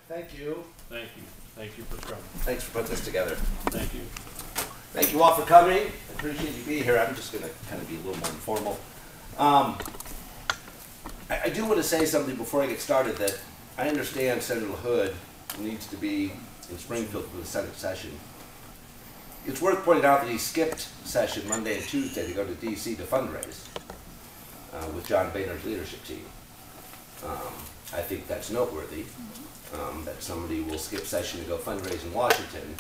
Thank you. Thank you. Thank you for coming. Thanks for putting this together. Thank you. Thank you all for coming. I appreciate you being here. I'm just going to kind of be a little more informal. I do want to say something before I get started, that I understand Senator LaHood needs to be in Springfield for the Senate session. It's worth pointing out that he skipped session Monday and Tuesday to go to D.C. to fundraise with John Boehner's leadership team. I think that's noteworthy, that somebody will skip session to go fundraise in Washington,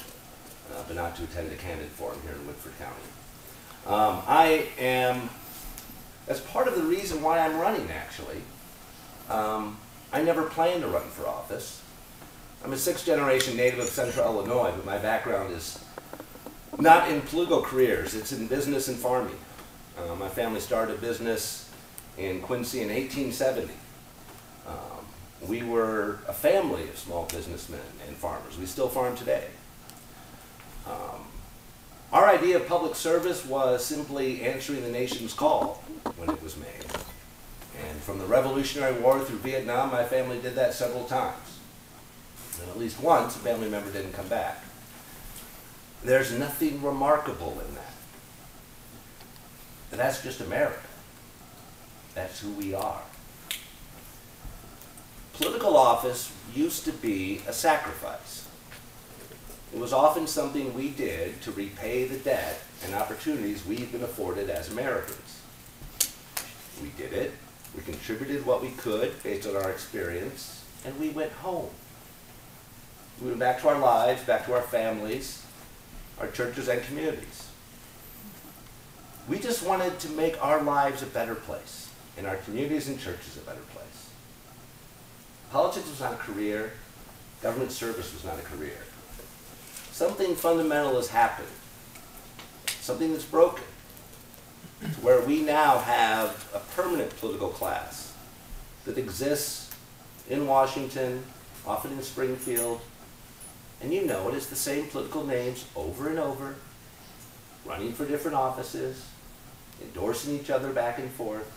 but not to attend a candidate forum here in Woodford County. That's part of the reason why I'm running, actually. I never planned to run for office. I'm a sixth-generation native of Central Illinois, but my background is not in political careers. It's in business and farming. My family started a business in Quincy in 1870. We were a family of small businessmen and farmers. We still farm today. Our idea of public service was simply answering the nation's call when it was made. And from the Revolutionary War through Vietnam, my family did that several times. And at least once, a family member didn't come back. There's nothing remarkable in that. And that's just America. That's who we are. Political office used to be a sacrifice. It was often something we did to repay the debt and opportunities we've been afforded as Americans. We did it, we contributed what we could based on our experience, and we went home. We went back to our lives, back to our families, our churches and communities. We just wanted to make our lives a better place, and our communities and churches a better place. Politics was not a career, government service was not a career. Something fundamental has happened, something that's broken, to where we now have a permanent political class that exists in Washington, often in Springfield, and you know it, it's the same political names over and over, running for different offices, endorsing each other back and forth.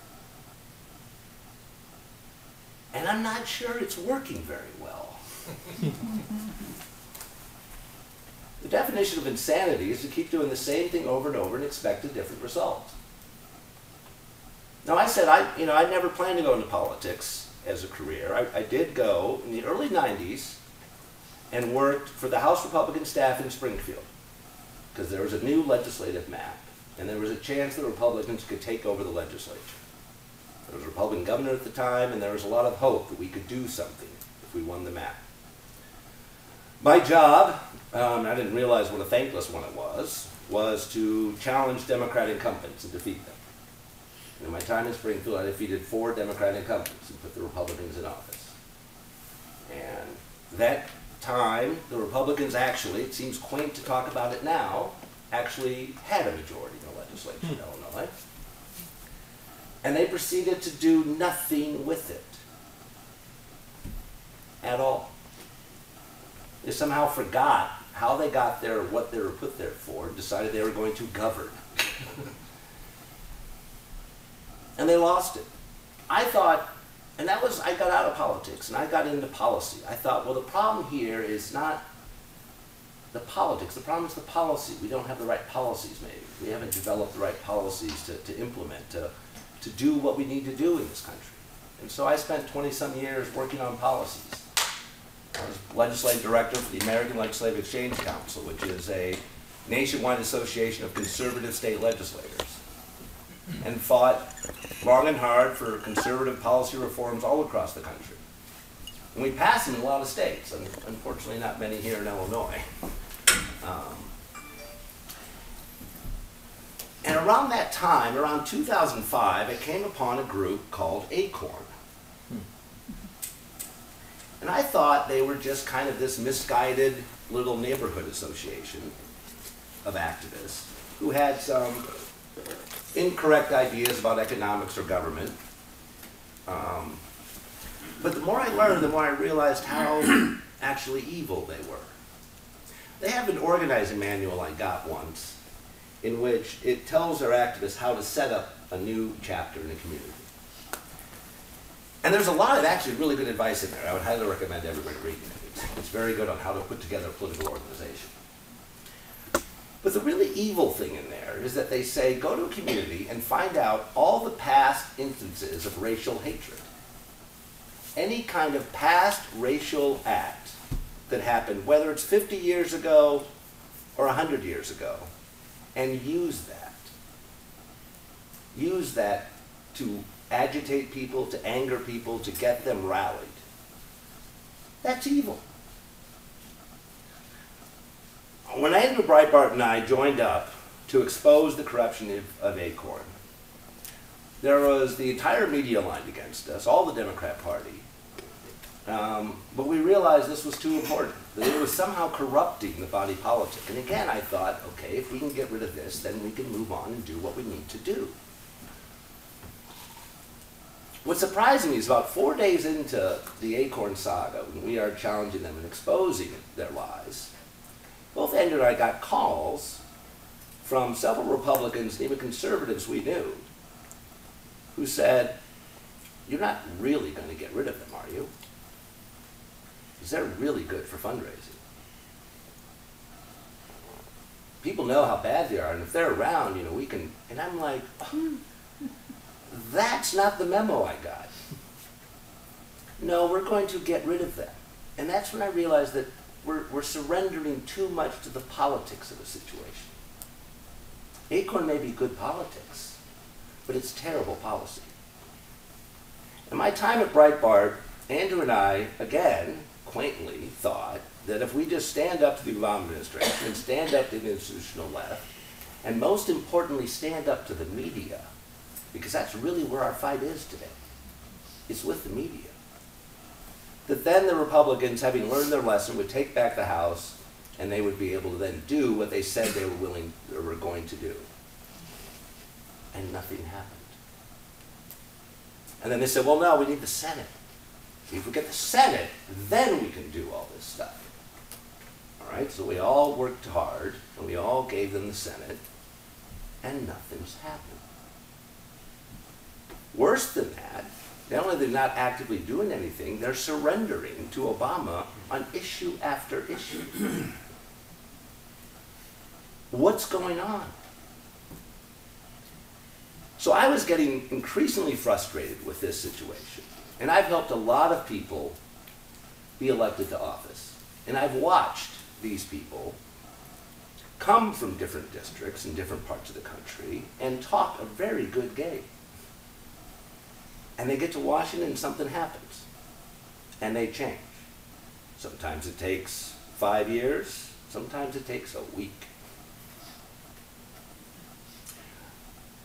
And I'm not sure it's working very well. The definition of insanity is to keep doing the same thing over and over and expect a different result. Now, I said I never planned to go into politics as a career. I did go in the early 90s and worked for the House Republican staff in Springfield because there was a new legislative map and there was a chance the Republicans could take over the legislature. There was a Republican governor at the time, and there was a lot of hope that we could do something if we won the map. My job, I didn't realize what a thankless one it was to challenge Democrat incumbents and defeat them. In my time in Springfield, I defeated 4 Democrat incumbents and put the Republicans in office. And that time, the Republicans actually, it seems quaint to talk about it now, actually had a majority in the legislature in Illinois. And they proceeded to do nothing with it at all. They somehow forgot how they got there, what they were put there for, and decided they were going to govern. And they lost it. I thought, and that was, I got out of politics and I got into policy. I thought, well, the problem here is not the politics, the problem is the policy. We don't have the right policies maybe. We haven't developed the right policies to implement, to do what we need to do in this country. And so I spent 20-some years working on policies. I was legislative director for the American Legislative Exchange Council, which is a nationwide association of conservative state legislators, and fought long and hard for conservative policy reforms all across the country. And we passed them in a lot of states, and unfortunately not many here in Illinois. And around that time, around 2005, I came upon a group called Acorn. And I thought they were just kind of this misguided little neighborhood association of activists who had some incorrect ideas about economics or government. But the more I learned, the more I realized how actually evil they were. They have an organizing manual I got once in which it tells their activists how to set up a new chapter in a community. And there's a lot of actually really good advice in there. I would highly recommend everybody reading it. very good on how to put together a political organization. But the really evil thing in there is that they say, go to a community and find out all the past instances of racial hatred. Any kind of past racial act that happened, whether it's 50 years ago or 100 years ago, and use that. Use that to agitate people, to anger people, to get them rallied. That's evil. When Andrew Breitbart and I joined up to expose the corruption of Acorn, there was the entire media lined against us, all the Democrat Party. But we realized this was too important, that it was somehow corrupting the body politic. And again, I thought, okay, if we can get rid of this, then we can move on and do what we need to do. What's surprising me is about 4 days into the Acorn saga, when we are challenging them and exposing their lies, both Andrew and I got calls from several Republicans, and even conservatives we knew, who said, you're not really going to get rid of them, are you? Because they're really good for fundraising. People know how bad they are, and if they're around, you know, we can, and I'm like, oh, that's not the memo I got. No, we're going to get rid of them. And that's when I realized that we're surrendering too much to the politics of a situation. Acorn may be good politics, but it's terrible policy. In my time at Breitbart, Andrew and I, again, quaintly thought that if we just stand up to the Obama administration and stand up to the institutional left, and most importantly, stand up to the media, because that's really where our fight is today. It's with the media. That then the Republicans, having learned their lesson, would take back the House, and they would be able to then do what they said they were willing or were going to do. And nothing happened. And then they said, well, no, we need the Senate. If we get the Senate, then we can do all this stuff. All right, so we all worked hard, and we all gave them the Senate, and nothing's happened. Worse than that, not only are they not actively doing anything, they're surrendering to Obama on issue after issue. What's going on? So I was getting increasingly frustrated with this situation. And I've helped a lot of people be elected to office. And I've watched these people come from different districts in different parts of the country and talk a very good game. And they get to Washington and something happens. And they change. Sometimes it takes 5 years, sometimes it takes a week.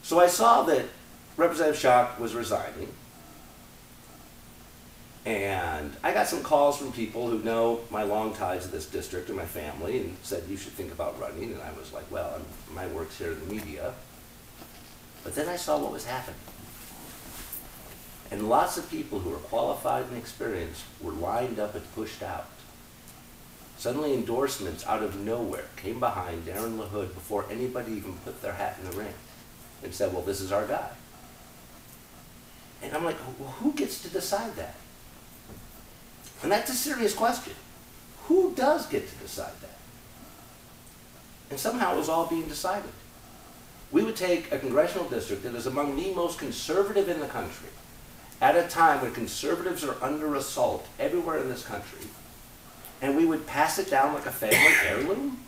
So I saw that Representative Schock was resigning. And I got some calls from people who know my long ties to this district and my family and said, you should think about running. And I was like, well, my work's here in the media. But then I saw what was happening. And lots of people who were qualified and experienced were lined up and pushed out. Suddenly endorsements out of nowhere came behind Darren LaHood before anybody even put their hat in the ring and said, well, this is our guy. And I'm like, well, who gets to decide that? And that's a serious question. Who does get to decide that? And somehow it was all being decided. We would take a congressional district that is among the most conservative in the country, at a time when conservatives are under assault everywhere in this country, and we would pass it down like a family heirloom?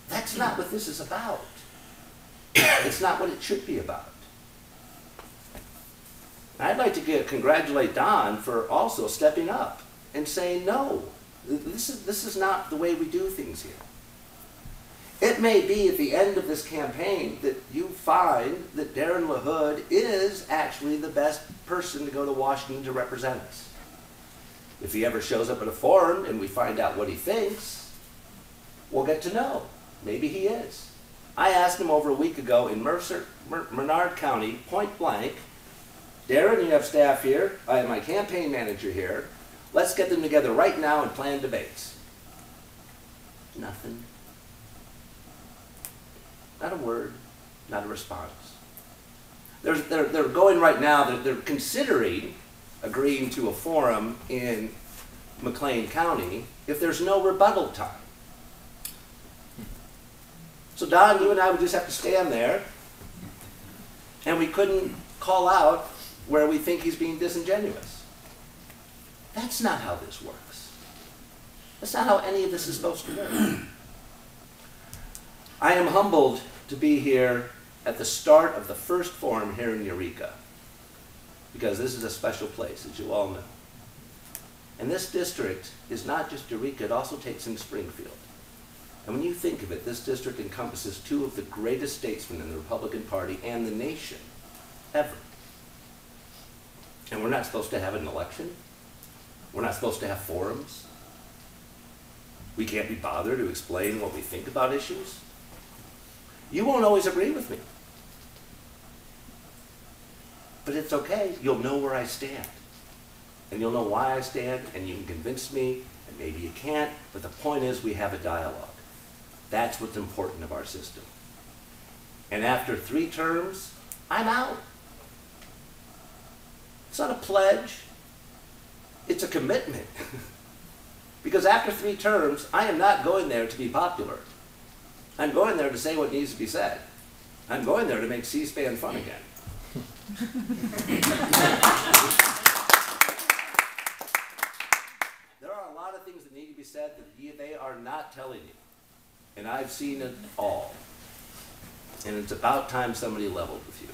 That's not what this is about. It's not what it should be about. I'd like to congratulate Don for also stepping up and saying, no, this is not the way we do things here. It may be at the end of this campaign that you find that Darren LaHood is actually the best person to go to Washington to represent us. If he ever shows up at a forum and we find out what he thinks, we'll get to know. Maybe he is. I asked him over a week ago in Menard County, point blank, Darren, you have staff here. I have my campaign manager here. Let's get them together right now and plan debates. Nothing. Not a word, not a response. They're going right now, they're considering agreeing to a forum in McLean County if there's no rebuttal time. So Don, you and I would just have to stand there, and we couldn't call out where we think he's being disingenuous. That's not how this works. That's not how any of this is supposed to work. I am humbled to be here at the start of the first forum here in Eureka, because this is a special place, as you all know. And this district is not just Eureka, it also takes in Springfield. And when you think of it, this district encompasses two of the greatest statesmen in the Republican Party and the nation ever. And we're not supposed to have an election. We're not supposed to have forums. We can't be bothered to explain what we think about issues. You won't always agree with me. But it's okay. You'll know where I stand. And you'll know why I stand, and you can convince me, and maybe you can't, but the point is we have a dialogue. That's what's important of our system. And after 3 terms, I'm out. It's not a pledge. It's a commitment. Because after 3 terms, I am not going there to be popular. I'm going there to say what needs to be said. I'm going there to make C-SPAN fun again. There are a lot of things that need to be said that they are not telling you. And I've seen it all. And it's about time somebody leveled with you.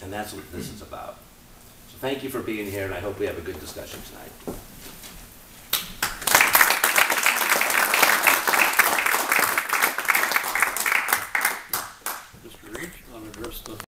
And that's what this is about. So thank you for being here, and I hope we have a good discussion tonight.